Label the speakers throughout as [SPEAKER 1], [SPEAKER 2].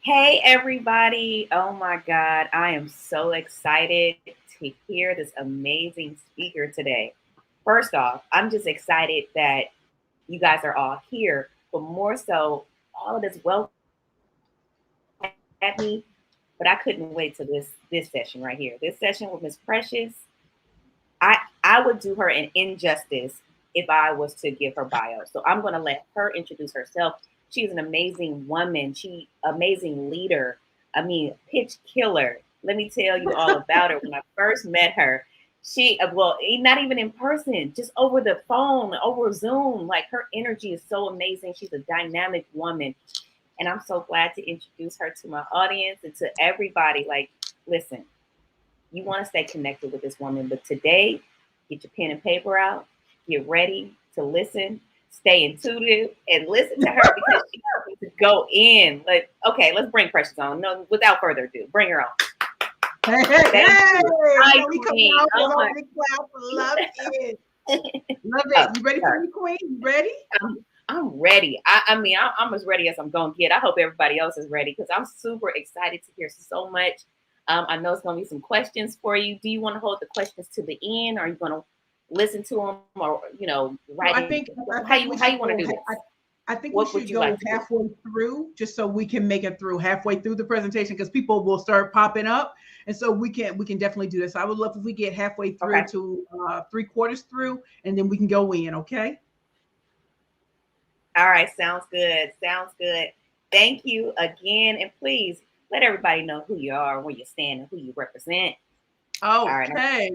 [SPEAKER 1] Hey, everybody. Oh my God. I am so excited to hear this amazing speaker today. First off, I'm just excited that you guys are all here, but more so, all of this welcoming at me. But I couldn't wait to this session right here. This session with Miss Precious. I would do her an injustice if I was to give her bio. So I'm going to let her introduce herself. She's an amazing woman. She amazing leader. I mean, pitch killer. Let me tell you all about her. When I first met her, not even in person, just over the phone, over Zoom. Like her energy is so amazing. She's a dynamic woman, and I'm so glad to introduce her to my audience and to everybody. Like, listen, you want to stay connected with this woman. But today, get your pen and paper out, get ready to listen, stay intuitive, and listen to her because she's going to go in. Like, okay, let's bring Precious on. No, without further ado, bring her on.
[SPEAKER 2] Hey, hey,
[SPEAKER 1] Thank
[SPEAKER 2] hey!
[SPEAKER 1] you. Hi,
[SPEAKER 2] We come
[SPEAKER 1] Queen.
[SPEAKER 2] out with
[SPEAKER 1] Oh
[SPEAKER 2] all
[SPEAKER 1] my.
[SPEAKER 2] the clap. Love it. Love
[SPEAKER 1] Oh,
[SPEAKER 2] it. You ready for
[SPEAKER 1] sorry.
[SPEAKER 2] me, Queen? You ready?
[SPEAKER 1] I'm ready. I'm as ready as I'm gonna get. I hope everybody else is ready because I'm super excited to hear so much. I know it's gonna be some questions for you. Do you want to hold the questions to the end, or are you gonna listen to them, or write
[SPEAKER 2] So I
[SPEAKER 1] in?
[SPEAKER 2] think I
[SPEAKER 1] How
[SPEAKER 2] think
[SPEAKER 1] you
[SPEAKER 2] we
[SPEAKER 1] how you
[SPEAKER 2] should
[SPEAKER 1] want to
[SPEAKER 2] go.
[SPEAKER 1] do this?
[SPEAKER 2] I think we
[SPEAKER 1] What would
[SPEAKER 2] should
[SPEAKER 1] you
[SPEAKER 2] go
[SPEAKER 1] like to do?
[SPEAKER 2] halfway through, just so we can make it through halfway through the presentation, because people will start popping up, and so we can definitely do this. I would love if we get halfway through
[SPEAKER 1] Okay.
[SPEAKER 2] to 3/4 through, and then we can go in. Okay.
[SPEAKER 1] All right. Sounds good. Sounds good. Thank you again, and please let everybody know who you are, where you stand, and who you represent. All right.
[SPEAKER 2] Okay.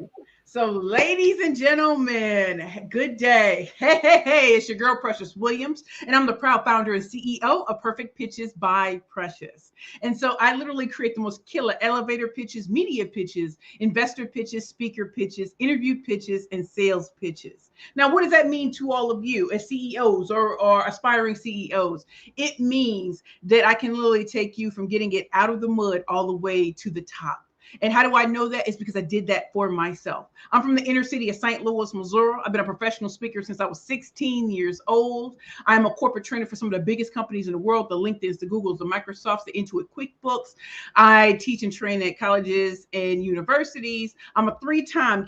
[SPEAKER 2] So, ladies and gentlemen, good day. Hey, hey, hey, it's your girl, Precious Williams, and I'm the proud founder and CEO of Perfect Pitches by Precious. And so, I literally create the most killer elevator pitches, media pitches, investor pitches, speaker pitches, interview pitches, and sales pitches. Now, what does that mean to all of you as CEOs or aspiring CEOs? It means that I can literally take you from getting it out of the mud all the way to the top. And how do I know that? It's because I did that for myself. I'm from the inner city of St. Louis, Missouri. I've been a professional speaker since I was 16 years old. I'm a corporate trainer for some of the biggest companies in the world, the LinkedIn's, the Googles, the Microsofts, the Intuit QuickBooks. I teach and train at colleges and universities. I'm a three-time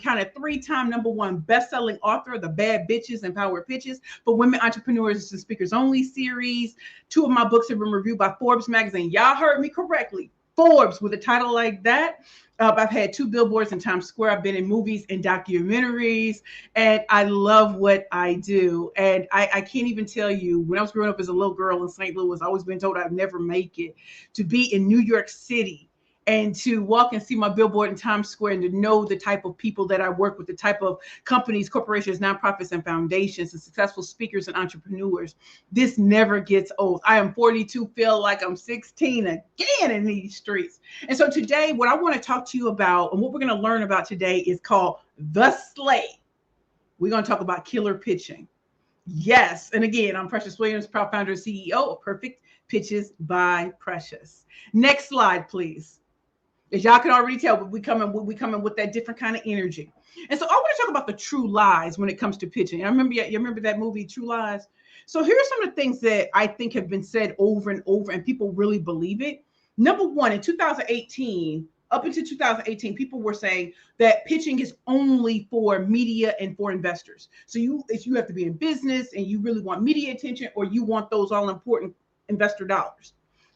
[SPEAKER 2] number one best-selling author of the Bad Bitches and Power Pitches for Women Entrepreneurs and Speakers Only series. Two of my books have been reviewed by Forbes magazine. Y'all heard me correctly. Forbes with a title like that. I've had 2 billboards in Times Square. I've been in movies and documentaries, and I love what I do. And I can't even tell you, when I was growing up as a little girl in St. Louis, I always been told I'd never make it. To be in New York City and to walk and see my billboard in Times Square and to know the type of people that I work with, the type of companies, corporations, nonprofits, and foundations, and successful speakers and entrepreneurs, this never gets old. I am 42, feel like I'm 16 again in these streets. And so today, what I want to talk to you about and what we're going to learn about today is called The Slate. We're going to talk about killer pitching. Yes. And again, I'm Precious Williams, proud founder and CEO of Perfect Pitches by Precious. Next slide, please. As y'all can already tell, we coming with that different kind of energy. And so I want to talk about the true lies when it comes to pitching. You remember that movie, True Lies? So here are some of the things that I think have been said over and over, and people really believe it. Number one, in 2018, up until 2018, people were saying that pitching is only for media and for investors. So if you have to be in business and you really want media attention, or you want those all important investor dollars.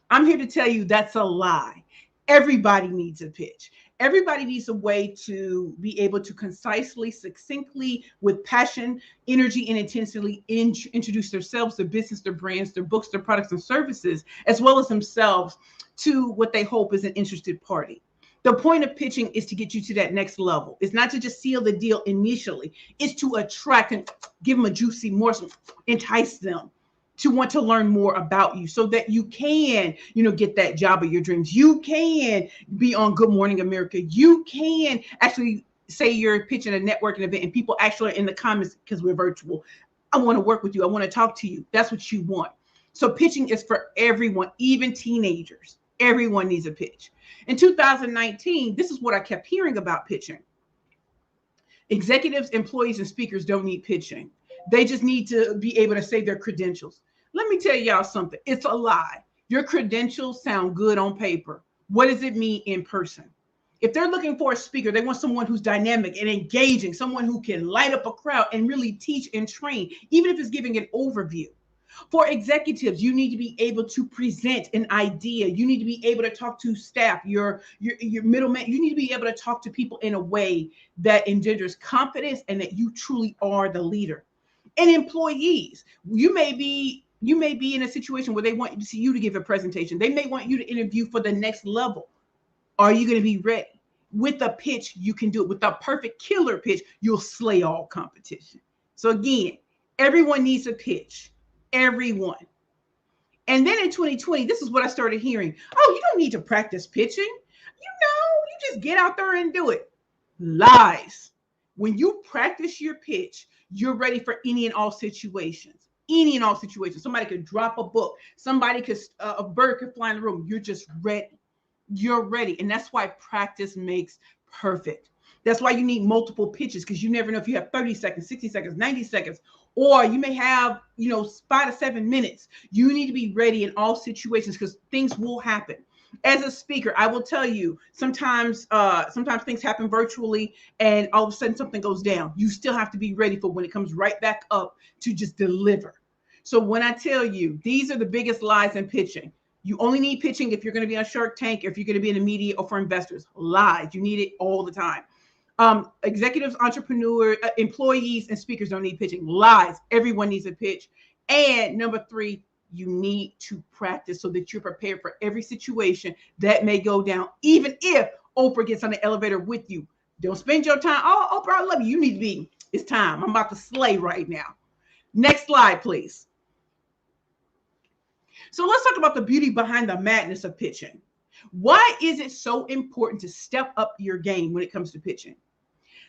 [SPEAKER 2] I'm here to tell you that's a lie. Everybody needs a pitch. Everybody needs a way to be able to concisely, succinctly, with passion, energy, and intensity introduce themselves, their business, their brands, their books, their products and services, as well as themselves, to what they hope is an interested party. The point of pitching is to get you to that next level. It's not to just seal the deal initially. It's to attract and give them a juicy morsel, entice them to want to learn more about you so that you can, get that job of your dreams. You can be on Good Morning America. You can actually say you're pitching a networking event and people actually are in the comments, because we're virtual. I want to work with you. I want to talk to you. That's what you want. So pitching is for everyone, even teenagers. Everyone needs a pitch. In 2019, this is what I kept hearing about pitching. Executives, employees, and speakers don't need pitching. They just need to be able to say their credentials. Let me tell y'all something. It's a lie. Your credentials sound good on paper. What does it mean in person? If they're looking for a speaker, they want someone who's dynamic and engaging, someone who can light up a crowd and really teach and train, even if it's giving an overview. For executives, you need to be able to present an idea. You need to be able to talk to staff, your middleman. You need to be able to talk to people in a way that engenders confidence and that you truly are the leader. And employees, you may be in a situation where they want to see you to give a presentation. They may want you to interview for the next level. Are you going to be ready? With a pitch, you can do it. With a perfect killer pitch, you'll slay all competition. So again, everyone needs a pitch. Everyone. And then in 2020, this is what I started hearing. Oh, you don't need to practice pitching. You just get out there and do it. Lies. When you practice your pitch, you're ready for any and all situations. Any and all situations. Somebody could drop a book. Somebody could, a bird could fly in the room. You're just ready. You're ready. And that's why practice makes perfect. That's why you need multiple pitches, because you never know if you have 30 seconds, 60 seconds, 90 seconds, or you may have, 5 to 7 minutes. You need to be ready in all situations because things will happen. As a speaker, I will tell you, sometimes things happen virtually and all of a sudden something goes down. You still have to be ready for when it comes right back up to just deliver. So when I tell you, these are the biggest lies in pitching. You only need pitching if you're going to be on Shark Tank, if you're going to be in the media or for investors. Lies. You need it all the time. Executives, entrepreneurs, employees, and speakers don't need pitching. Lies. Everyone needs a pitch. And number 3, you need to practice so that you're prepared for every situation that may go down, even if Oprah gets on the elevator with you. Don't spend your time. Oh, Oprah, I love you. You need to be. It's time. I'm about to slay right now. Next slide, please. So let's talk about the beauty behind the madness of pitching. Why is it so important to step up your game when it comes to pitching?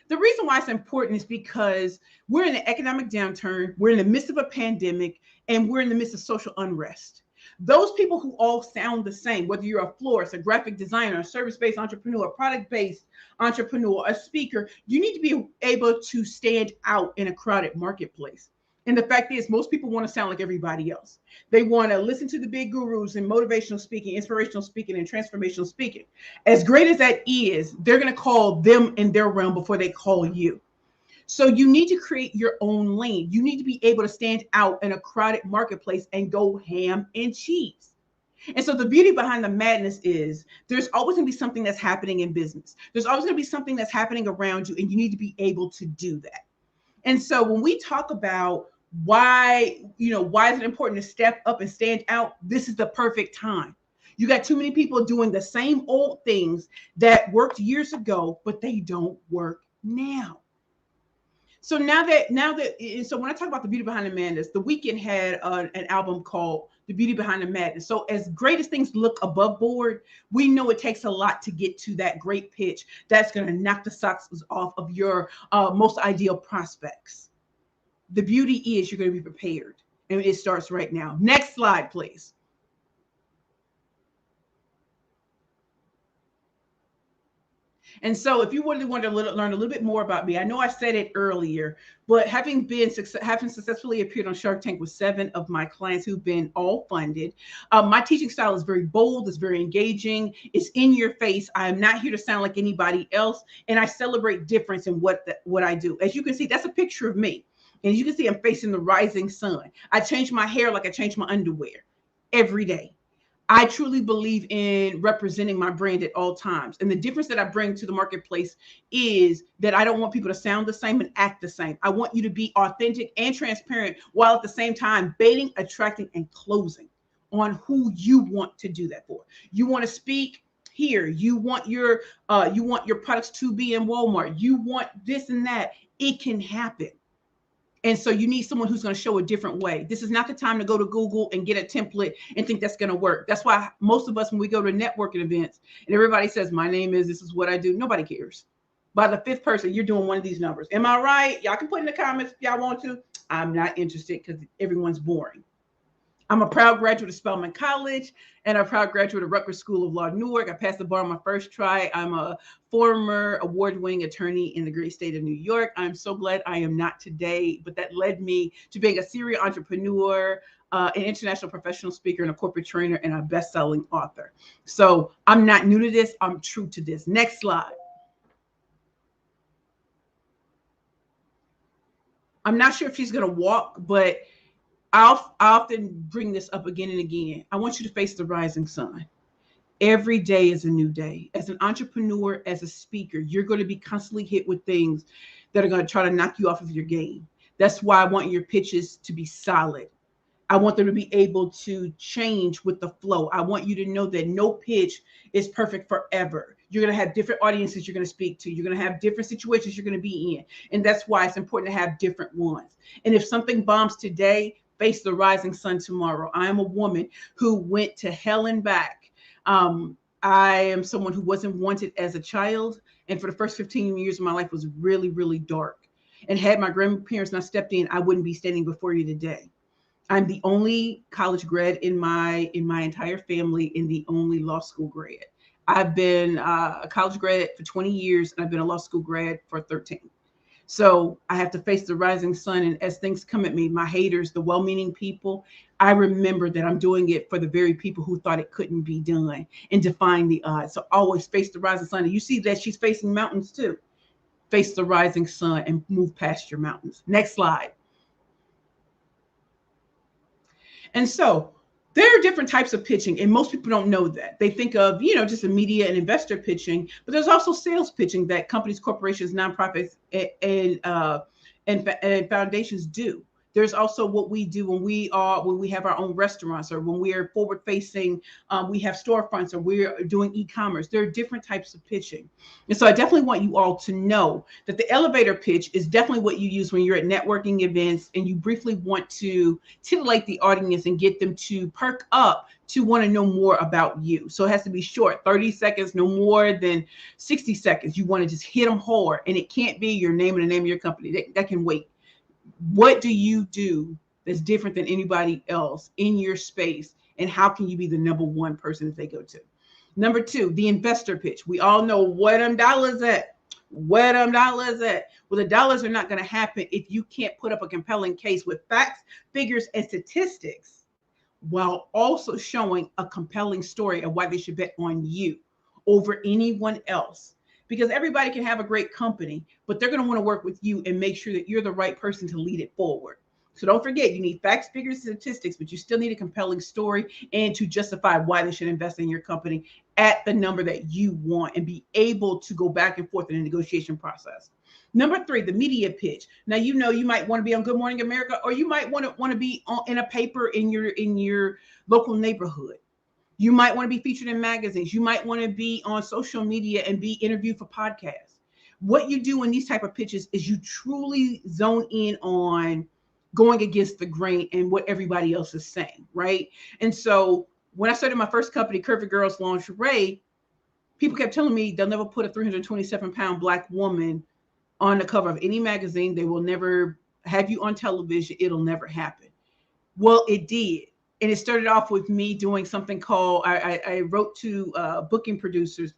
[SPEAKER 2] The reason why it's important is because we're in an economic downturn, we're in the midst of a pandemic, and we're in the midst of social unrest. Those people who all sound the same, whether you're a florist, a graphic designer, a service-based entrepreneur, a product-based entrepreneur, a speaker, you need to be able to stand out in a crowded marketplace. And the fact is, most people want to sound like everybody else. They want to listen to the big gurus in motivational speaking, inspirational speaking, and transformational speaking. As great as that is, they're going to call them in their realm before they call you. So you need to create your own lane. You need to be able to stand out in a crowded marketplace and go ham and cheese. And so the beauty behind the madness is there's always going to be something that's happening in business. There's always going to be something that's happening around you, and you need to be able to do that. And so when we talk about why is it important to step up and stand out, this is the perfect time. You got too many people doing the same old things that worked years ago, but they don't work now. So so when I talk about the beauty behind the madness, The Weeknd had an album called The Beauty Behind the Madness. So as great as things look above board, we know it takes a lot to get to that great pitch that's going to knock the socks off of your most ideal prospects. The beauty is you're going to be prepared, and it starts right now. Next slide, please. And so if you really want to learn a little bit more about me, I know I said it earlier, but having successfully appeared on Shark Tank with 7 of my clients who've been all funded, my teaching style is very bold, it's very engaging, it's in your face. I am not here to sound like anybody else, and I celebrate difference in what I do. As you can see, that's a picture of me. And you can see I'm facing the rising sun. I change my hair like I change my underwear every day. I truly believe in representing my brand at all times. And the difference that I bring to the marketplace is that I don't want people to sound the same and act the same. I want you to be authentic and transparent while at the same time baiting, attracting, and closing on who you want to do that for. You want to speak here. You want your products to be in Walmart. You want this and that. It can happen. And so you need someone who's going to show a different way. This is not the time to go to Google and get a template and think that's going to work. That's why most of us, when we go to networking events and everybody says, my name is, this is what I do, nobody cares. By the 5th person, you're doing one of these numbers. Am I right? Y'all can put in the comments if y'all want to. I'm not interested because everyone's boring. I'm a proud graduate of Spelman College and a proud graduate of Rutgers School of Law, Newark. I passed the bar on my first try. I'm a former award-winning attorney in the great state of New York. I'm so glad I am not today, but that led me to being a serial entrepreneur, an international professional speaker, and a corporate trainer, and a best-selling author. So I'm not new to this. I'm true to this. Next slide. I'm not sure if she's going to walk, but I often bring this up again and again. I want you to face the rising sun. Every day is a new day. As an entrepreneur, as a speaker, you're going to be constantly hit with things that are going to try to knock you off of your game. That's why I want your pitches to be solid. I want them to be able to change with the flow. I want you to know that no pitch is perfect forever. You're going to have different audiences you're going to speak to. You're going to have different situations you're going to be in. And that's why it's important to have different ones. And if something bombs today, face the rising sun tomorrow. I am a woman who went to hell and back. I am someone who wasn't wanted as a child. And for the first 15 years of my life was really, really dark. And had my grandparents not stepped in, I wouldn't be standing before you today. I'm the only college grad in my entire family and the only law school grad. I've been a college grad for 20 years and I've been a law school grad for 13. So I have to face the rising sun. And as things come at me, my haters, the well-meaning people, I remember that I'm doing it for the very people who thought it couldn't be done and defying the odds. So always face the rising sun. And you see that she's facing mountains too. Face the rising sun and move past your mountains. Next slide. And so there are different types of pitching, and most people don't know that. They think of, just a media and investor pitching, but there's also sales pitching that companies, corporations, nonprofits, and foundations do. There's also what we do when we have our own restaurants, or when we are forward facing, we have storefronts, or we're doing e-commerce. There are different types of pitching. And so I definitely want you all to know that the elevator pitch is definitely what you use when you're at networking events and you briefly want to titillate the audience and get them to perk up to want to know more about you. So it has to be short, 30 seconds, no more than 60 seconds. You want to just hit them hard, and it can't be your name and the name of your company. That can wait. What do you do that's different than anybody else in your space? And how can you be the number one person that they go to? Number two, the investor pitch. We all know where them dollars at. Where them dollars at? Well, the dollars are not going to happen if you can't put up a compelling case with facts, figures, and statistics, while also showing a compelling story of why they should bet on you over anyone else. Because everybody can have a great company, but they're going to want to work with you and make sure that you're the right person to lead it forward. So don't forget, you need facts, figures, statistics, but you still need a compelling story and to justify why they should invest in your company at the number that you want and be able to go back and forth in a negotiation process. Number three, the media pitch. Now, you might want to be on Good Morning America, or you might want to be in a paper in your local neighborhood. You might want to be featured in magazines. You might want to be on social media and be interviewed for podcasts. What you do in these type of pitches is you truly zone in on going against the grain and what everybody else is saying, right? And so when I started my first company, Curvy Girls Lingerie, people kept telling me they'll never put a 327-pound Black woman on the cover of any magazine. They will never have you on television. It'll never happen. Well, it did. And it started off with me doing something called, I wrote to booking producers,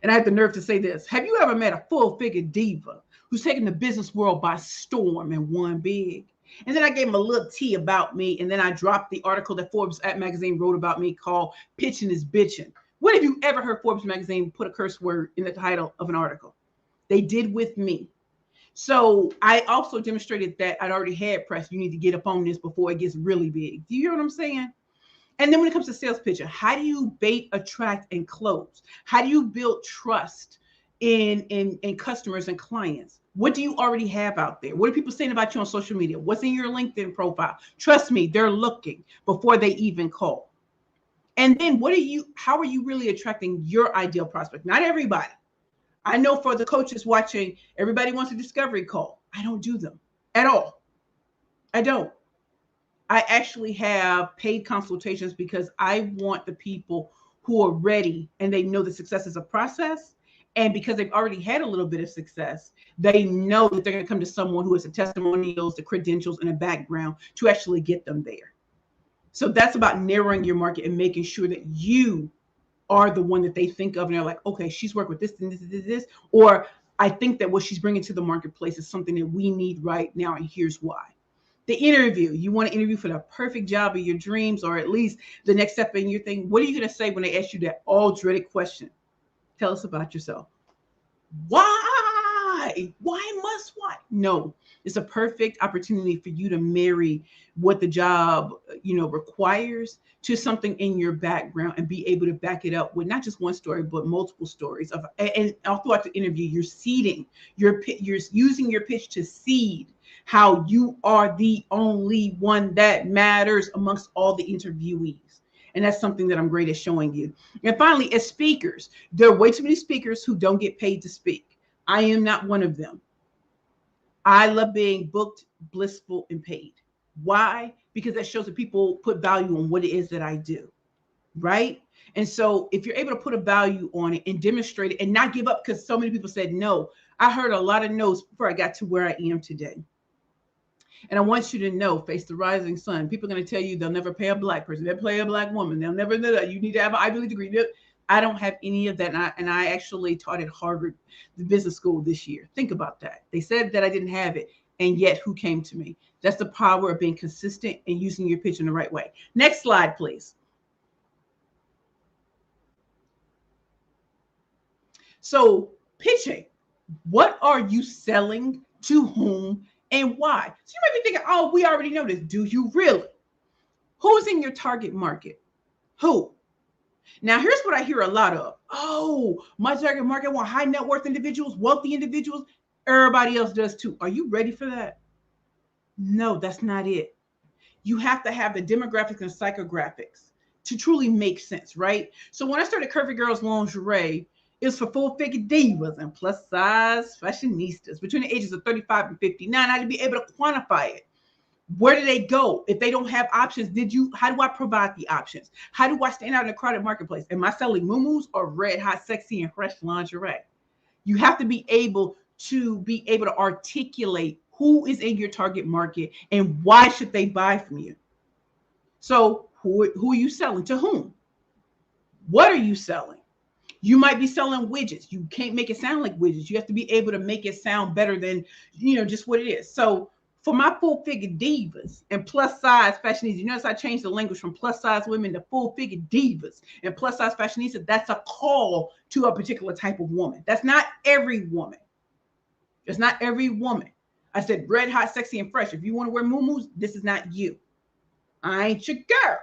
[SPEAKER 2] and I had the nerve to say this: have you ever met a full-figure diva who's taken the business world by storm and won big? And then I gave them a little tea about me, and then I dropped the article that Forbes magazine wrote about me called Pitching is Bitching. When have you ever heard Forbes magazine put a curse word in the title of an article? They did with me. So I also demonstrated that I'd already had press. You need to get up on this before it gets really big. Do you hear what I'm saying? And then when it comes to sales pitching, how do you bait, attract, and close? How do you build trust in customers and clients? What do you already have out there? What are people saying about you on social media? What's in your LinkedIn profile? Trust me, they're looking before they even call. And then how are you really attracting your ideal prospect? Not everybody. I know for the coaches watching, everybody wants a discovery call. I don't do them at all. I don't. I actually have paid consultations because I want the people who are ready and they know that success is a process. And because they've already had a little bit of success, they know that they're going to come to someone who has the testimonials, the credentials, and a background to actually get them there. So that's about narrowing your market and making sure that you are the one that they think of and they're like, okay, she's worked with this and this, or I think that what she's bringing to the marketplace is something that we need right now, and here's why. The interview, you want to interview for the perfect job of your dreams, or at least the next step in your thing. What are you going to say when they ask you that all dreaded question? Tell us about yourself. Why? Why? No, it's a perfect opportunity for you to marry what the job, requires to something in your background and be able to back it up with not just one story, but multiple stories of, and all throughout the interview, you're seeding you're using your pitch to seed how you are the only one that matters amongst all the interviewees. And that's something that I'm great at showing you. And finally, as speakers, there are way too many speakers who don't get paid to speak. I am not one of them. I love being booked, blissful, and paid. Why? Because that shows that people put value on what it is that I do, right? And so if you're able to put a value on it and demonstrate it and not give up, because so many people said no. I heard a lot of no's before I got to where I am today. And I want you to know, face the rising sun. People are going to tell you they'll never pay a black person. They'll pay a black woman. They'll never know that. You need to have an Ivy League degree. I don't have any of that. And I actually taught at Harvard, the business school this year. Think about that. They said that I didn't have it. And yet who came to me? That's the power of being consistent and using your pitch in the right way. Next slide, please. So pitching, what are you selling, to whom, and why? So you might be thinking, oh, we already know this. Do you really? Who's in your target market? Who? Now, here's what I hear a lot of. Oh, my target market want high net worth individuals, wealthy individuals. Everybody else does too. Are you ready for that? No, that's not it. You have to have the demographics and psychographics to truly make sense, right? So when I started Curvy Girls Lingerie, it was for full-figure divas and plus-size fashionistas between the ages of 35 and 59. I had to be able to quantify it. Where do they go if they don't have options? How do I provide the options? How do I stand out in a crowded marketplace? Am I selling muumuus or red hot, sexy, and fresh lingerie? You have to be able to articulate who is in your target market and why should they buy from you. So who are you selling? To whom? What are you selling? You might be selling widgets. You can't make it sound like widgets. You have to be able to make it sound better than, just what it is. So for my full figure divas and plus size fashionistas, you notice I changed the language from plus size women to full figure divas and plus size fashionistas. That's a call to a particular type of woman. That's not every woman. It's not every woman. I said red hot, sexy, and fresh. If you want to wear muumuus, this is not you. I ain't your girl.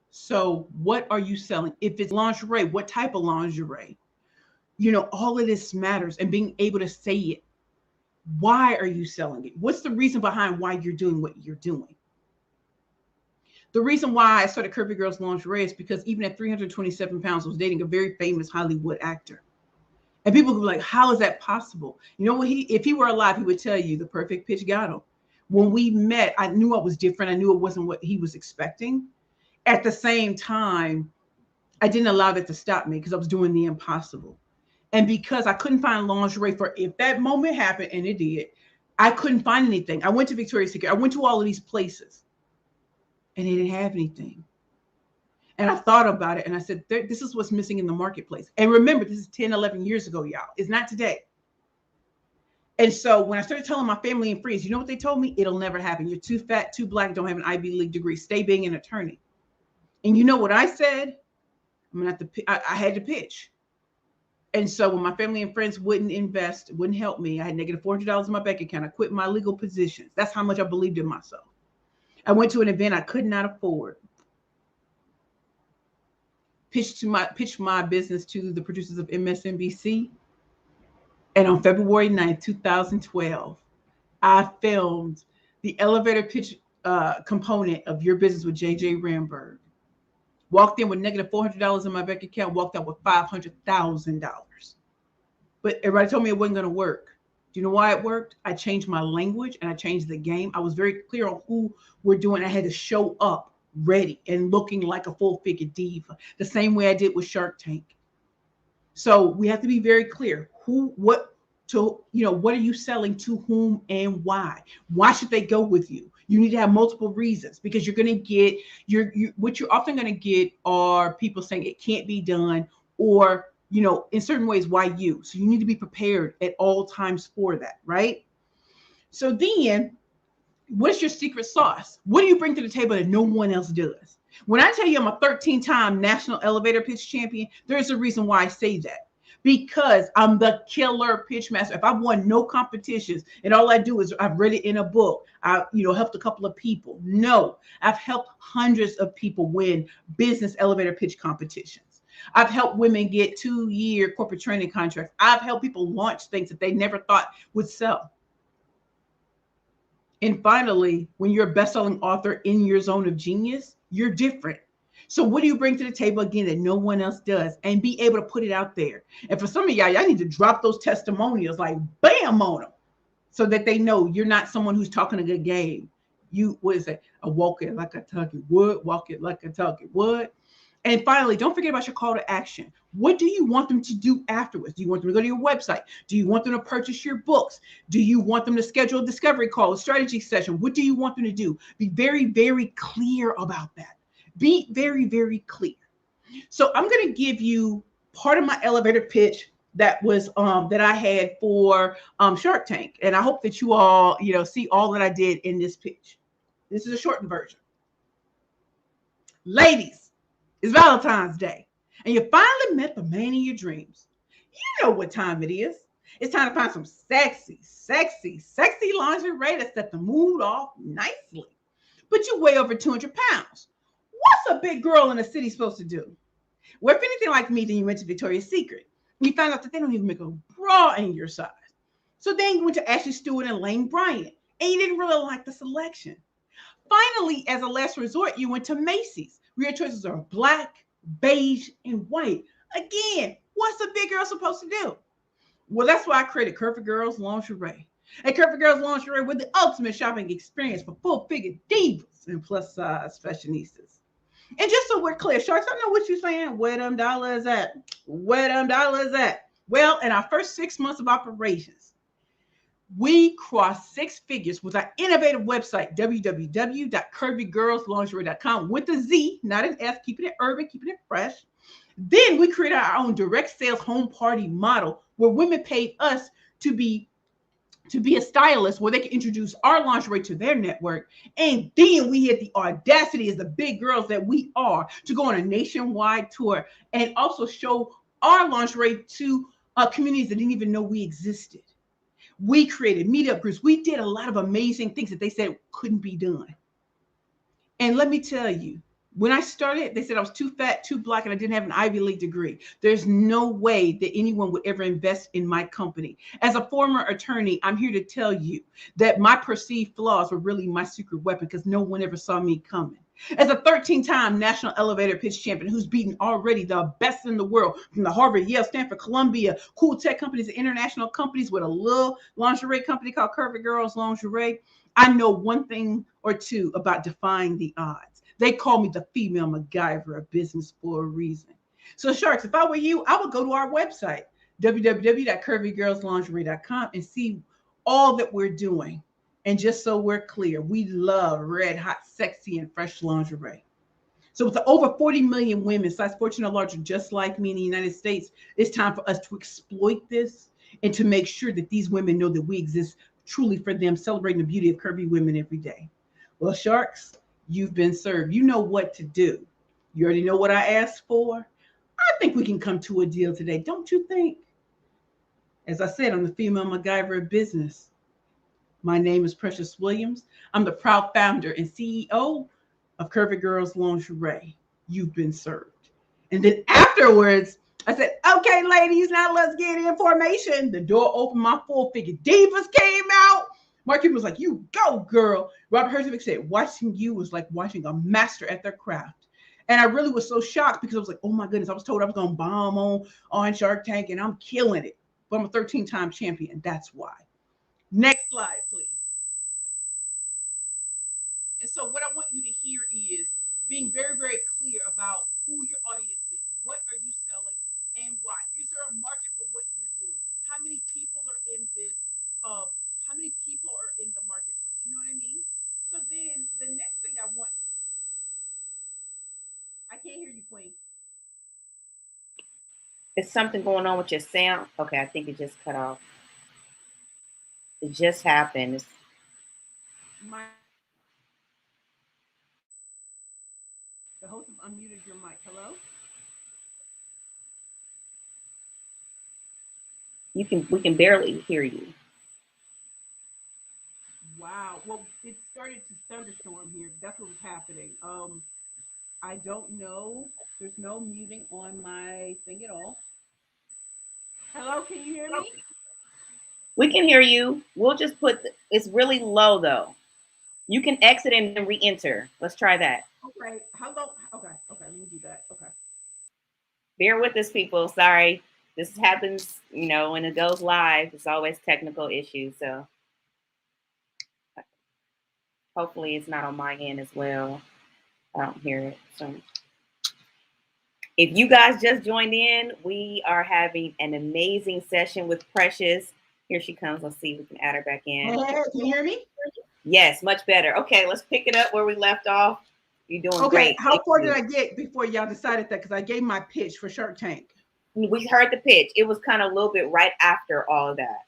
[SPEAKER 2] So what are you selling? If it's lingerie, what type of lingerie? All of this matters, and being able to say it. Why are you selling it? What's the reason behind why you're doing what you're doing? The reason why I started Curvy Girls Lingerie is because even at 327 pounds, I was dating a very famous Hollywood actor. And people could be like, how is that possible? You know what? If he were alive, he would tell you the perfect pitch got him. When we met, I knew I was different. I knew it wasn't what he was expecting. At the same time, I didn't allow that to stop me because I was doing the impossible. And because I couldn't find lingerie for if that moment happened, and it did, I couldn't find anything. I went to Victoria's Secret. I went to all of these places and they didn't have anything. And I thought about it and I said, this is what's missing in the marketplace. And remember, this is 10, 11 years ago, y'all. It's not today. And so when I started telling my family and friends, you know what they told me? It'll never happen. You're too fat, too black, don't have an Ivy League degree. Stay being an attorney. And you know what I said? I had to pitch. And so when my family and friends wouldn't invest, wouldn't help me, I had negative $400 in my bank account. I quit my legal positions. That's how much I believed in myself. I went to an event I could not afford. Pitched my business to the producers of MSNBC. And on February 9th, 2012, I filmed the elevator pitch component of Your Business with JJ Ramberg. Walked in with negative $400 in my bank account, walked out with $500,000. But everybody told me it wasn't going to work. Do you know why it worked? I changed my language and I changed the game. I was very clear on who we're doing. I had to show up ready and looking like a full-figure diva, the same way I did with Shark Tank. So we have to be very clear. What are you selling, to whom, and why? Why should they go with you? You need to have multiple reasons because you're going to get what you're often going to get are people saying it can't be done, or in certain ways, why you. So you need to be prepared at all times for that, right? So then, what's your secret sauce? What do you bring to the table that no one else does? When I tell you I'm a 13-time national elevator pitch champion, there's a reason why I say that. Because I'm the killer pitch master. If I've won no competitions and all I do is I've read it in a book, I helped a couple of people. No, I've helped hundreds of people win business elevator pitch competitions. I've helped women get 2-year corporate training contracts. I've helped people launch things that they never thought would sell. And finally, when you're a best-selling author in your zone of genius, you're different. So what do you bring to the table again that no one else does? And be able to put it out there. And for some of y'all need to drop those testimonials like bam on them so that they know you're not someone who's talking a good game. You, what is it? I walk it like I talk it would, walk it like I talk it would. And finally, don't forget about your call to action. What do you want them to do afterwards? Do you want them to go to your website? Do you want them to purchase your books? Do you want them to schedule a discovery call, a strategy session? What do you want them to do? Be very, very clear about that. Be very, very clear. So I'm going to give you part of my elevator pitch that I had for Shark Tank, and I hope that you all see all that I did in this pitch. This is a shortened version. Ladies, it's Valentine's Day, and you finally met the man in your dreams. You know what time it is. It's time to find some sexy, sexy, sexy lingerie to set the mood off nicely. But you weigh over 200 pounds. What's a big girl in the city supposed to do? Well, if anything like me, then you went to Victoria's Secret. And you found out that they don't even make a bra in your size. So then you went to Ashley Stewart and Lane Bryant, and you didn't really like the selection. Finally, as a last resort, you went to Macy's, where your choices are black, beige, and white. Again, what's a big girl supposed to do? Well, that's why I created Curvy Girls Lingerie. And Curvy Girls Lingerie with the ultimate shopping experience for full-figured divas and plus-size fashionistas. And just so we're clear, Sharks, I know what you're saying. Where them dollars at? Where them dollars at? Well, in our first 6 months of operations, we crossed 6 figures with our innovative website, www.curvygirlslingerie.com, with a Z, not an S, keeping it urban, keeping it fresh. Then we created our own direct sales home party model where women paid us to be a stylist where they can introduce our lingerie to their network. And then we had the audacity as the big girls that we are to go on a nationwide tour and also show our lingerie to communities that didn't even know we existed. We created meetup groups. We did a lot of amazing things that they said couldn't be done. And let me tell you, when I started, they said I was too fat, too black, and I didn't have an Ivy League degree. There's no way that anyone would ever invest in my company. As a former attorney, I'm here to tell you that my perceived flaws were really my secret weapon because no one ever saw me coming. As a 13-time national elevator pitch champion who's beaten already the best in the world from the Harvard, Yale, Stanford, Columbia, cool tech companies, and international companies with a little lingerie company called Curvy Girls Lingerie, I know one thing or two about defying the odds. They call me the female MacGyver of business for a reason. So, Sharks, if I were you, I would go to our website, www.curvygirlslingerie.com, and see all that we're doing. And just so we're clear, we love red, hot, sexy, and fresh lingerie. So with the over 40 million women, size 14 or larger, just like me in the United States, it's time for us to exploit this and to make sure that these women know that we exist truly for them, celebrating the beauty of curvy women every day. Well, Sharks, you've been served. You know what to do. You already know what I asked for. I think we can come to a deal today, don't you think? As I said, I'm the female MacGyver of business. My name is Precious Williams. I'm the proud founder and CEO of Curvy Girls Lingerie. You've been served. And then afterwards, I said, okay, ladies, now let's get in formation. The door opened, my full-figure divas came out. Mark Cuban was like, you go, girl. Robert Herjavec said, watching you was like watching a master at their craft. And I really was so shocked because I was like, oh my goodness, I was told I was going to bomb on Shark Tank and I'm killing it. But I'm a 13-time champion. That's why. Next slide, please. And so what I want you to hear is being very, very clear about who your audience is. What are you selling and why? Is there a market for what you're doing? How many people are in this? How many people are in the marketplace? You know what I mean? So then I can't hear you, Queen.
[SPEAKER 1] Is something going on with your sound? Okay, I think it just cut off. It just happened.
[SPEAKER 2] My the host has unmuted your mic. Hello?
[SPEAKER 1] We can barely hear you.
[SPEAKER 2] Wow. Well, it started to thunderstorm here. That's what was happening. I don't know. There's no muting on my thing at all. Hello, can you hear me?
[SPEAKER 1] We can hear you. We'll just it's really low though. You can exit and then re-enter. Let's try that.
[SPEAKER 2] Okay. Hello. Okay. Okay. Let me do that. Okay.
[SPEAKER 1] Bear with us, people. Sorry. This happens, when it goes live, it's always technical issues. So hopefully it's not on my end as well. I don't hear it. So if you guys just joined in, we are having an amazing session with Precious. Here she comes. Let's see if we can add her back in.
[SPEAKER 2] Hey, can you hear me?
[SPEAKER 1] Yes, much better. Okay, let's pick it up where we left off. You're doing great.
[SPEAKER 2] How far did I get before y'all decided that? Because I gave my pitch for Shark Tank.
[SPEAKER 1] We heard the pitch. It was kind of a little bit right after all of that.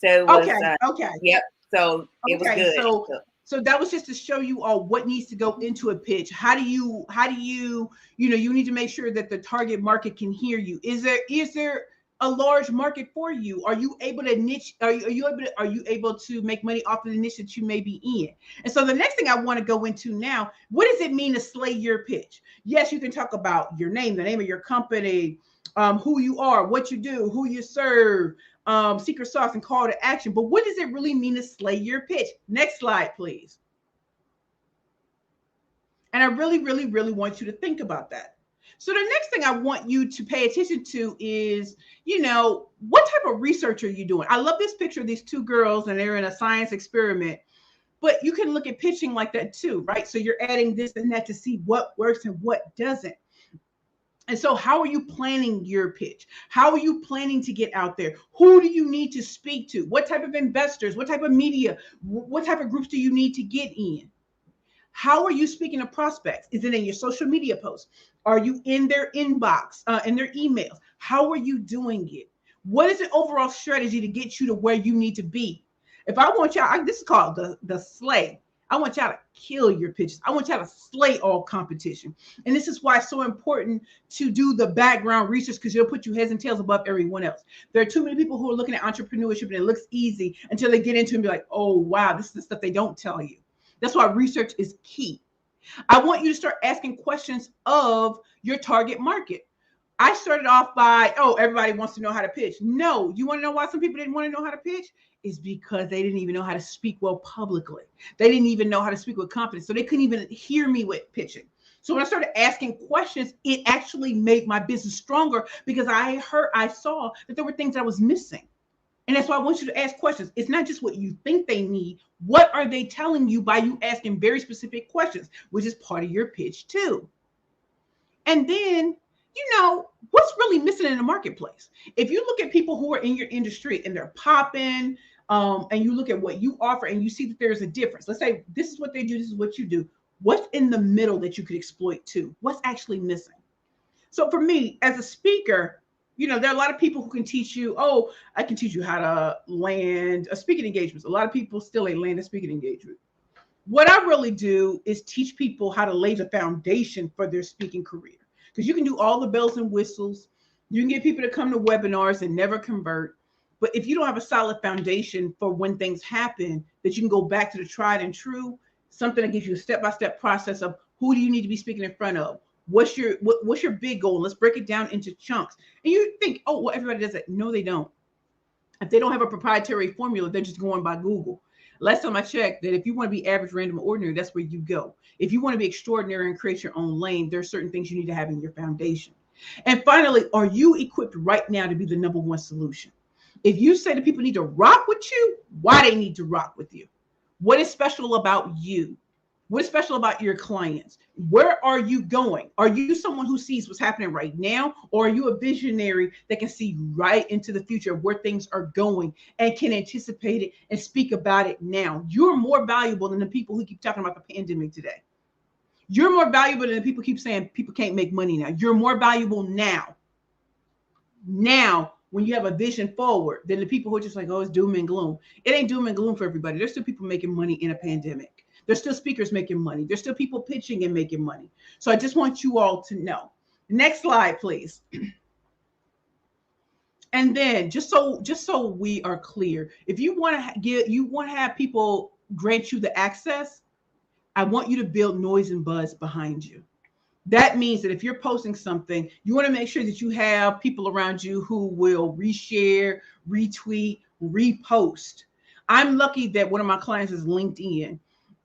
[SPEAKER 1] So it was,
[SPEAKER 2] okay.
[SPEAKER 1] Yep. So it was good.
[SPEAKER 2] So that was just to show you all what needs to go into a pitch. How do you you need to make sure that the target market can hear you. Is there a large market for you? Are you able to niche? Are you able to make money off of the niche that you may be in? And so the next thing I want to go into now, what does it mean to slay your pitch? Yes, you can talk about your name, the name of your company, who you are, what you do, who you serve, secret sauce and call to action. But what does it really mean to slay your pitch? Next slide, please. And I really, really, really want you to think about that. So the next thing I want you to pay attention to is, what type of research are you doing? I love this picture of these two girls and they're in a science experiment, but you can look at pitching like that too, right? So you're adding this and that to see what works and what doesn't. And so how are you planning your pitch? How are you planning to get out there? Who do you need to speak to? What type of investors? What type of media? What type of groups do you need to get in? How are you speaking to prospects? Is it in your social media posts? Are you in their inbox, in their emails? How are you doing it? What is the overall strategy to get you to where you need to be? If I want y'all, this is called the slay. I want y'all to kill your pitches. I want y'all to slay all competition. And this is why it's so important to do the background research, because it'll put you heads and tails above everyone else. There are too many people who are looking at entrepreneurship and it looks easy until they get into it and be like, oh, wow, this is the stuff they don't tell you. That's why research is key. I want you to start asking questions of your target market. I started off by, everybody wants to know how to pitch. No, you want to know why some people didn't want to know how to pitch? Is because they didn't even know how to speak well publicly. They didn't even know how to speak with confidence. So they couldn't even hear me with pitching. So when I started asking questions, it actually made my business stronger because I saw that there were things that I was missing. And that's why I want you to ask questions. It's not just what you think they need. What are they telling you by you asking very specific questions, which is part of your pitch too. And then, what's really missing in the marketplace? If you look at people who are in your industry and they're popping, and you look at what you offer and you see that there's a difference. Let's say this is what they do, this is what you do. What's in the middle that you could exploit too? What's actually missing? So for me, as a speaker, there are a lot of people who can teach you, I can teach you how to land a speaking engagement. A lot of people still ain't land a speaking engagement. What I really do is teach people how to lay the foundation for their speaking career. Because you can do all the bells and whistles. You can get people to come to webinars and never convert. But if you don't have a solid foundation for when things happen, that you can go back to the tried and true, something that gives you a step-by-step process of who do you need to be speaking in front of? What's your big goal? Let's break it down into chunks. And you think, everybody does it. No, they don't. If they don't have a proprietary formula, they're just going by Google. Last time I checked, that if you want to be average, random, ordinary, that's where you go. If you want to be extraordinary and create your own lane, there are certain things you need to have in your foundation. And finally, are you equipped right now to be the number one solution? If you say that people need to rock with you, why they need to rock with you? What is special about you? What's special about your clients? Where are you going? Are you someone who sees what's happening right now? Or are you a visionary that can see right into the future of where things are going and can anticipate it and speak about it now? You're more valuable than the people who keep talking about the pandemic today. You're more valuable than people keep saying people can't make money now. You're more valuable now when you have a vision forward than the people who are just like, oh, it's doom and gloom. It ain't doom and gloom for everybody. There's still people making money in a pandemic. There's still speakers making money. There's still people pitching and making money. So I just want you all to know. Next slide, please. And then just so we are clear, if you want to have people grant you the access, I want you to build noise and buzz behind you. That means that if you're posting something, you want to make sure that you have people around you who will reshare, retweet, repost. I'm lucky that one of my clients is LinkedIn.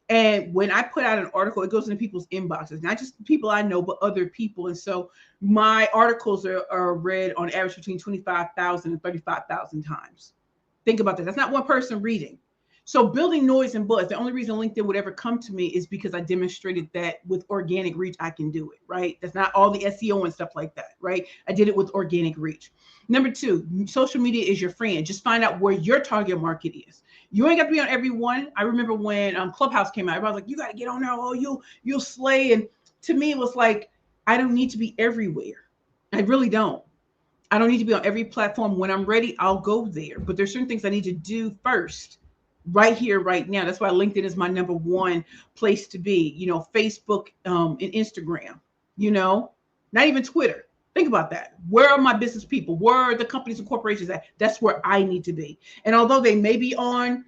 [SPEAKER 2] And when I put out an article, it goes into people's inboxes, not just people I know, but other people. And so my articles are read on average between 25,000 and 35,000 times. Think about that. That's not one person reading. So building noise and buzz, the only reason LinkedIn would ever come to me is because I demonstrated that with organic reach, I can do it, right? That's not all the SEO and stuff like that, right? I did it with organic reach. Number two, social media is your friend. Just find out where your target market is. You ain't got to be on every one. I remember when Clubhouse came out, everybody was like, you got to get on there. Oh, you'll slay. And to me, it was like, I don't need to be everywhere. I really don't. I don't need to be on every platform. When I'm ready, I'll go there. But there's certain things I need to do first, right here, right now. That's why LinkedIn is my number one place to be. Facebook and Instagram, not even Twitter. Think about that. Where are my business people? Where are the companies and corporations at? That's where I need to be. And although they may be on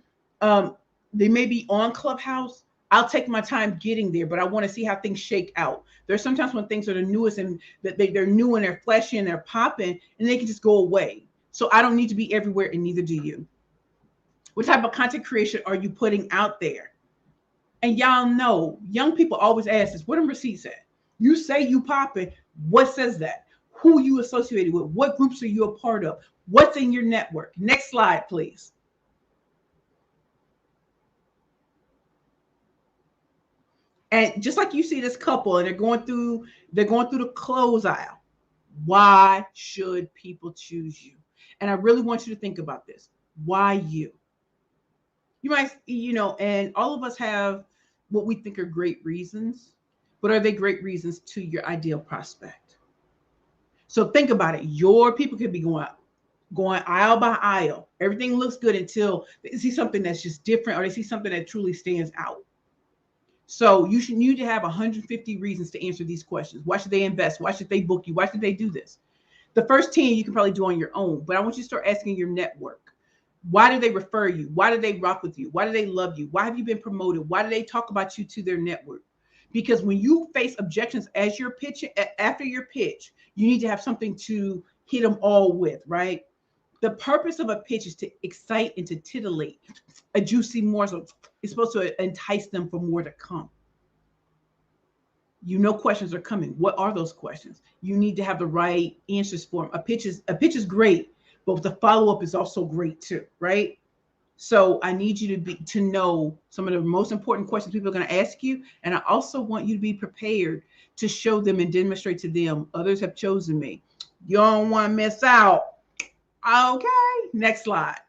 [SPEAKER 2] Clubhouse, I'll take my time getting there, but I want to see how things shake out. There's sometimes when things are the newest and that they're new and they're flashy and they're popping and they can just go away. So I don't need to be everywhere, and neither do you. What type of content creation are you putting out there? And y'all know, young people always ask this, what are receipts at? You say you popping, what says that? Who you associated with? What groups are you a part of? What's in your network? Next slide, please. And just like you see this couple and they're going through the clothes aisle. Why should people choose you? And I really want you to think about this. Why you? You might, and all of us have what we think are great reasons, but are they great reasons to your ideal prospect? So think about it. Your people could be going aisle by aisle. Everything looks good until they see something that's just different, or they see something that truly stands out. So you need to have 150 reasons to answer these questions. Why should they invest? Why should they book you? Why should they do this? The first 10 you can probably do on your own, but I want you to start asking your network. Why do they refer you? Why do they rock with you? Why do they love you? Why have you been promoted? Why do they talk about you to their network? Because when you face objections as you're pitching, after your pitch, you need to have something to hit them all with, right? The purpose of a pitch is to excite and to titillate. A juicy morsel is supposed to entice them for more to come. Questions are coming. What are those questions? You need to have the right answers for them. A pitch is great, but the follow-up is also great too, right? So I need you to know some of the most important questions people are going to ask you. And I also want you to be prepared to show them and demonstrate to them, others have chosen me. You don't want to miss out. Okay, next slide.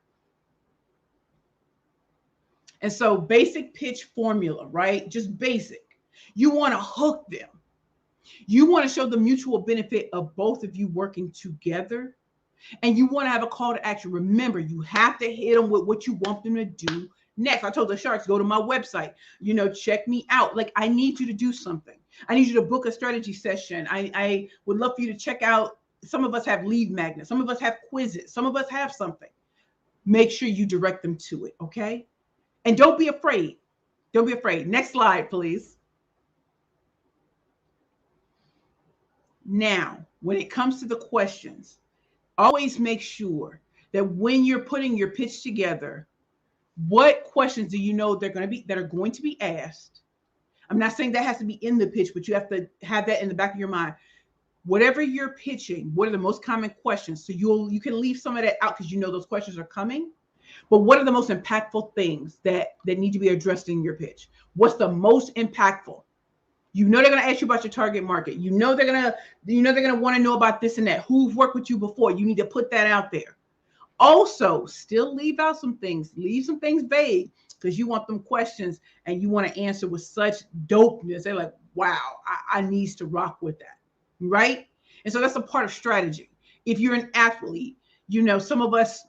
[SPEAKER 2] And so basic pitch formula, right? Just basic. You want to hook them. You want to show the mutual benefit of both of you working together. And you want to have a call to action. Remember, you have to hit them with what you want them to do next. I told the sharks, go to my website, check me out. Like, I need you to do something. I need you to book a strategy session. I would love for you to check out. Some of us have lead magnets. Some of us have quizzes. Some of us have something. Make sure you direct them to it, okay? And don't be afraid. Don't be afraid. Next slide, please. Now, when it comes to the questions, always make sure that when you're putting your pitch together, what questions do you know that are going to be asked? I'm not saying that has to be in the pitch, but you have to have that in the back of your mind. Whatever you're pitching, what are the most common questions? So you can leave some of that out because those questions are coming. But what are the most impactful things that need to be addressed in your pitch? What's the most impactful? They're going to ask you about your target market. They're going to want to know about this and that. Who's worked with you before? You need to put that out there. Also, still leave out some things. Leave some things vague because you want them questions and you want to answer with such dopeness. They're like, wow, I needs to rock with that, right? And so that's a part of strategy. If you're an athlete, some of us,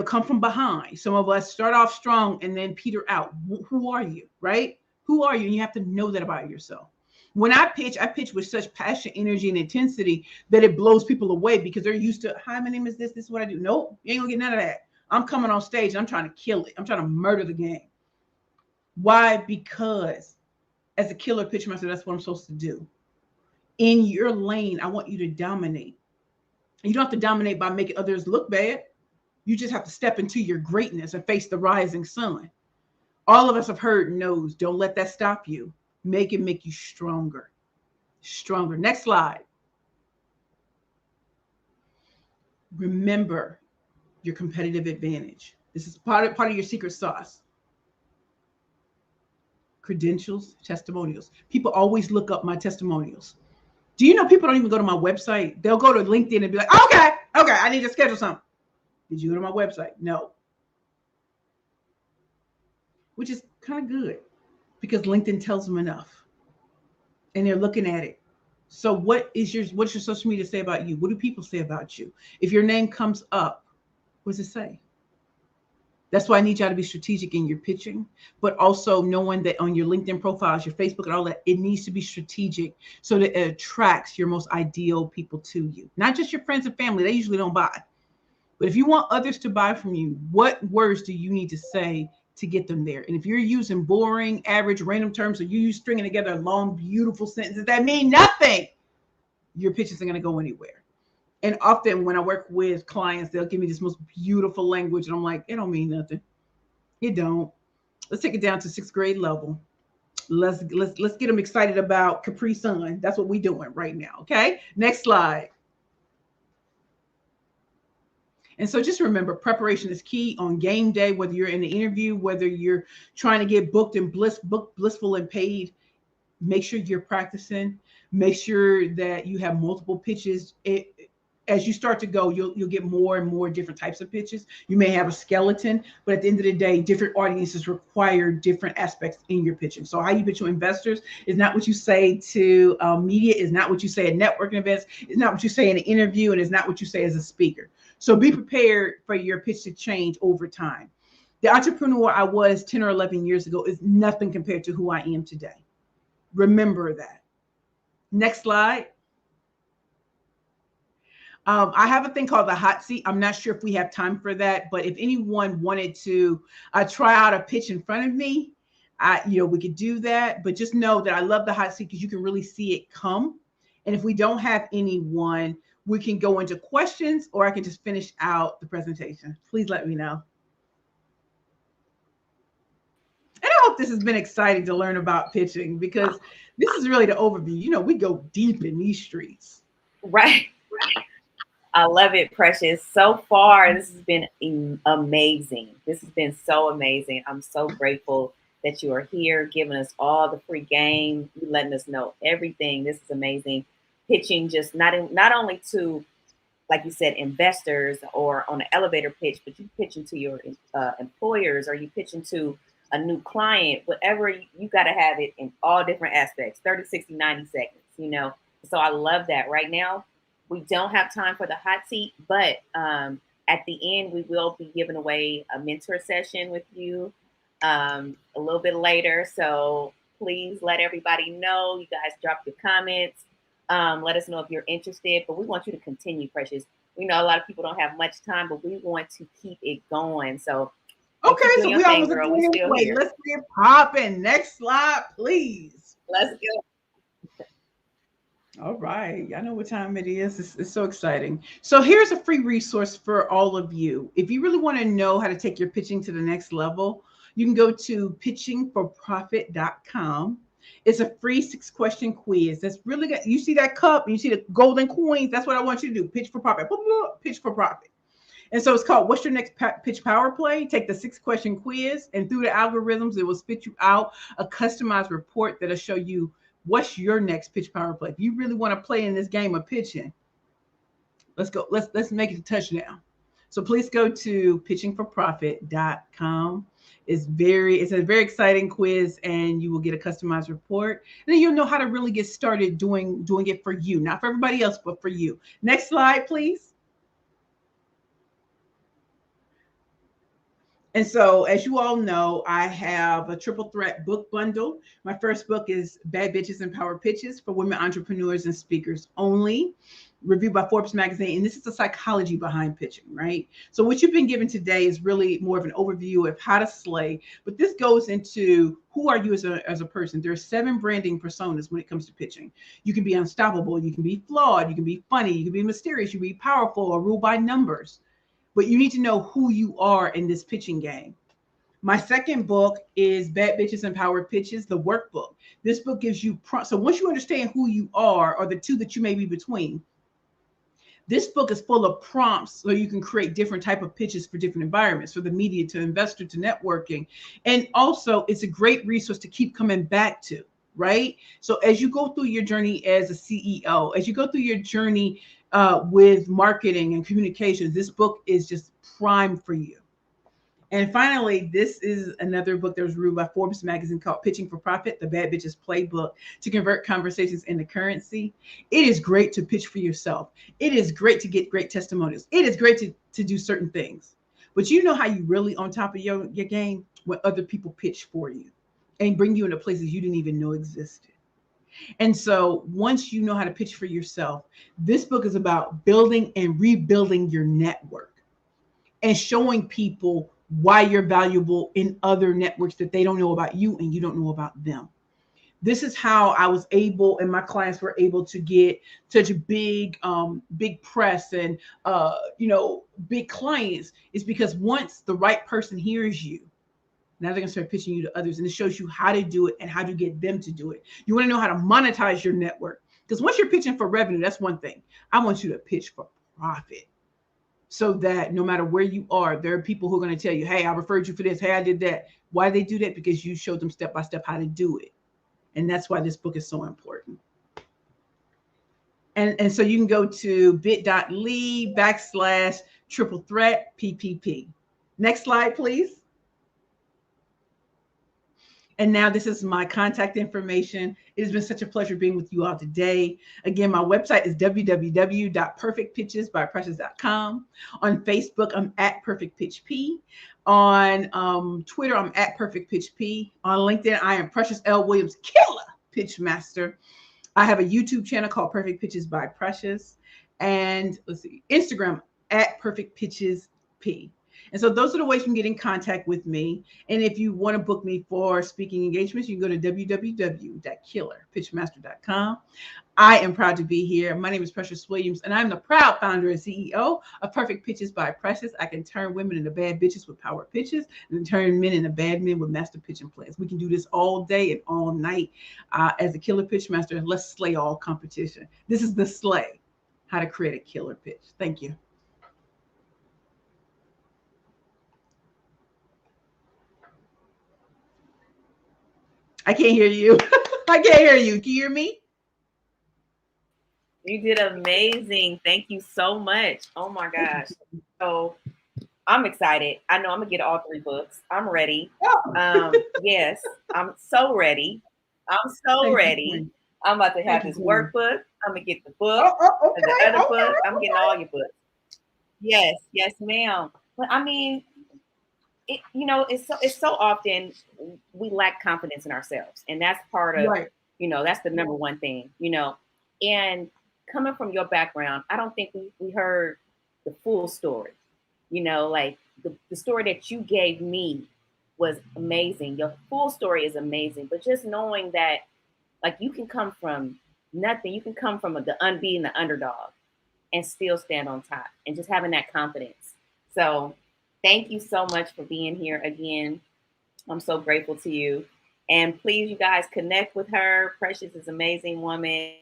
[SPEAKER 2] come from behind. Some of us start off strong and then peter out. Who are you, right? Who are you? And you have to know that about yourself. When I pitch with such passion, energy, and intensity that it blows people away because they're used to, hi, my name is this. This is what I do. Nope, you ain't gonna get none of that. I'm coming on stage and I'm trying to kill it. I'm trying to murder the game. Why? Because as a killer pitch master, that's what I'm supposed to do. In your lane, I want you to dominate. You don't have to dominate by making others look bad. You just have to step into your greatness and face the rising sun. All of us have heard no's. Don't let that stop you. Make it make you stronger. Stronger. Next slide. Remember your competitive advantage. This is part of your secret sauce. Credentials, testimonials. People always look up my testimonials. Do you know people don't even go to my website? They'll go to LinkedIn and be like, okay, I need to schedule something. Did you go to my website? No. Which is kind of good because LinkedIn tells them enough and they're looking at it. So what's your social media say about you? What do people say about you? If your name comes up, what does it say? That's why I need y'all to be strategic in your pitching, but also knowing that on your LinkedIn profiles, your Facebook and all that, it needs to be strategic so that it attracts your most ideal people to you. Not just your friends and family. They usually don't buy. But if you want others to buy from you, what words do you need to say to get them there? And if you're using boring, average, random terms, or you stringing together long, beautiful sentences that mean nothing, your pitch isn't going to go anywhere. And often when I work with clients, they'll give me this most beautiful language. And I'm like, it don't mean nothing. It don't. Let's take it down to 6th grade level. Let's get them excited about Capri Sun. That's what we're doing right now. Okay. Next slide. And so just remember, preparation is key on game day, whether you're in the interview, whether you're trying to get booked and blissful and paid. Make sure you're practicing. Make sure that you have multiple pitches. As you start to go, you'll get more and more different types of pitches. You may have a skeleton, but at the end of the day, different audiences require different aspects in your pitching. So how you pitch to investors is not what you say to media, is not what you say at networking events, is not what you say in an interview, and is not what you say as a speaker. So be prepared for your pitch to change over time. The entrepreneur I was 10 or 11 years ago is nothing compared to who I am today. Remember that. Next slide. I have a thing called the hot seat. I'm not sure if we have time for that, but if anyone wanted to try out a pitch in front of me, we could do that. But just know that I love the hot seat because you can really see it come. And if we don't have anyone, we can go into questions or I can just finish out the presentation. Please let me know. And I hope this has been exciting to learn about pitching because this is really the overview. We go deep in these streets.
[SPEAKER 1] Right. I love it, Precious. So far, this has been amazing. This has been so amazing. I'm so grateful that you are here, giving us all the free game, you letting us know everything. This is amazing. Pitching just not only to, like you said, investors or on an elevator pitch, but you pitching to your employers or you pitching to a new client, whatever, you got to have it in all different aspects, 30, 60, 90 seconds, So I love that. Right now, we don't have time for the hot seat, but at the end, we will be giving away a mentor session with you a little bit later. So please let everybody know. You guys drop your comments. Let us know if you're interested, but we want you to continue, Precious. We know a lot of people don't have much time, but we want to keep it going. So
[SPEAKER 2] okay, so we almost at the way. Let's get popping. Next slide, please.
[SPEAKER 1] Let's go.
[SPEAKER 2] All right. I know what time it is. It's so exciting. So here's a free resource for all of you. If you really want to know how to take your pitching to the next level, you can go to pitchingforprofit.com. It's a free 6-question quiz. That's really good. You see that cup, you see the golden coins. That's what I want you to do. Pitch for profit. Pitch for profit. And so it's called What's Your Next Pitch Power Play? Take the 6-question quiz, and through the algorithms, it will spit you out a customized report that'll show you what's your next pitch power play. If you really want to play in this game of pitching, let's go. Let's make it a touchdown. So please go to pitchingforprofit.com. It's a very exciting quiz, and you will get a customized report. And then you'll know how to really get started doing it for you, not for everybody else, but for you. Next slide, please. And so, as you all know, I have a triple threat book bundle. My first book is Bad Bitches and Power Pitches for Women Entrepreneurs and Speakers Only, reviewed by Forbes magazine. And this is the psychology behind pitching, right? So what you've been given today is really more of an overview of how to slay, but this goes into who are you as a person. There are 7 branding personas when it comes to pitching. You can be unstoppable, you can be flawed, you can be funny, you can be mysterious, you can be powerful or ruled by numbers. But you need to know who you are in this pitching game. My second book is Bad Bitches and Power Pitches, the workbook. This book gives you so once you understand who you are, or the two that you may be between, this book is full of prompts so you can create different type of pitches for different environments, for the media, to investor, to networking. And also it's a great resource to keep coming back to, right? So as you go through your journey as a CEO, as you go through your journey with marketing and communications, this book is just prime for you. And finally, this is another book that was reviewed by Forbes magazine called Pitching for Profit, the Bad Bitches Playbook to Convert Conversations into Currency. It is great to pitch for yourself. It is great to get great testimonials. It is great to do certain things. But you know how you really on top of your game? When other people pitch for you and bring you into places you didn't even know existed. And so once you know how to pitch for yourself, this book is about building and rebuilding your network and showing people why you're valuable in other networks that they don't know about you and you don't know about them. This is how I was able, and my clients were able to get such a big press and big clients, is because once the right person hears you, now they're gonna start pitching you to others, and it shows you how to do it and how to get them to do it. You want to know how to monetize your network, because once you're pitching for revenue, that's one thing. I want you to pitch for profit, so that no matter where you are, there are people who are going to tell you, hey, I referred you for this. Hey, I did that. Why they do that? Because you showed them step by step how to do it. And that's why this book is so important. And so you can go to bit.ly/triple threat PPP. Next slide, please. And now this is my contact information. It has been such a pleasure being with you all today. Again, my website is www.perfectpitchesbyprecious.com. On Facebook, I'm at PerfectPitchP. On Twitter, I'm at PerfectPitchP. On LinkedIn, I am Precious L. Williams, killer pitch master. I have a YouTube channel called Perfect Pitches by Precious. And let's see, Instagram at Perfect Pitches P. And so those are the ways you can get in contact with me. And if you want to book me for speaking engagements, you can go to www.killerpitchmaster.com. I am proud to be here. My name is Precious Williams, and I'm the proud founder and CEO of Perfect Pitches by Precious. I can turn women into bad bitches with power pitches and turn men into bad men with master pitching plans. We can do this all day and all night as a killer pitch master. Let's slay all competition. This is the slay, how to create a killer pitch. Thank you. I can't hear you. I can't hear you. Can you hear me?
[SPEAKER 1] You did amazing. Thank you so much. Oh my gosh. So I'm excited. I know I'm gonna get all 3 books. I'm ready. Yes, I'm so ready. I'm so ready. I'm about to have this workbook. I'm gonna get the book, the other book. I'm getting all your books. Yes, yes, ma'am. But I mean, it's so often we lack confidence in ourselves, and that's part of that's the number one thing. And coming from your background, I don't think we heard the full story. Like the story that you gave me was amazing. Your full story is amazing, but just knowing that, like, you can come from nothing, you can come from being the underdog and still stand on top, and just having that confidence. So thank you so much for being here again. I'm so grateful to you. And please, you guys, connect with her. Precious is an amazing woman.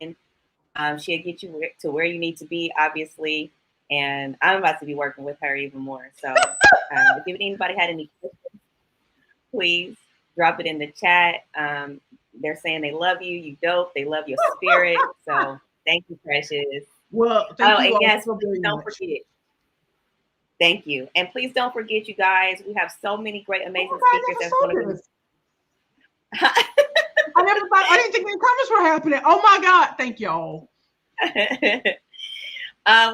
[SPEAKER 1] She'll get you to where you need to be, obviously. And I'm about to be working with her even more. So if anybody had any questions, please drop it in the chat. They're saying they love you. You dope. They love your spirit. So thank you, Precious.
[SPEAKER 2] Well, thank you.
[SPEAKER 1] And yes, don't forget. Thank you. And please don't forget, you guys, we have so many great,
[SPEAKER 2] Oh
[SPEAKER 1] amazing
[SPEAKER 2] my
[SPEAKER 1] speakers
[SPEAKER 2] God, I
[SPEAKER 1] that's
[SPEAKER 2] never
[SPEAKER 1] going
[SPEAKER 2] saw
[SPEAKER 1] to
[SPEAKER 2] this.
[SPEAKER 1] be.
[SPEAKER 2] I didn't think any comments were happening. Oh my God. Thank y'all.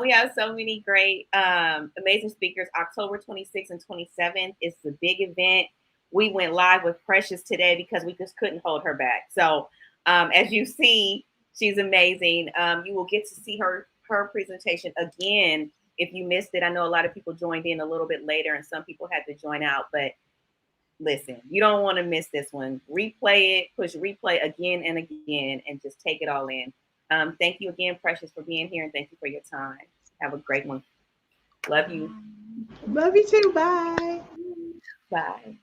[SPEAKER 1] We have so many great, amazing speakers. October 26th and 27th is the big event. We went live with Precious today because we just couldn't hold her back. So, as you see, she's amazing. You will get to see her presentation again if you missed it. I know a lot of people joined in a little bit later, and some people had to join out. But listen, you don't want to miss this one. Replay it, push replay again and again, and just take it all in. Thank you again, Precious, for being here, and thank you for your time. Have a great one. Love you.
[SPEAKER 2] Love you too. Bye.
[SPEAKER 1] Bye.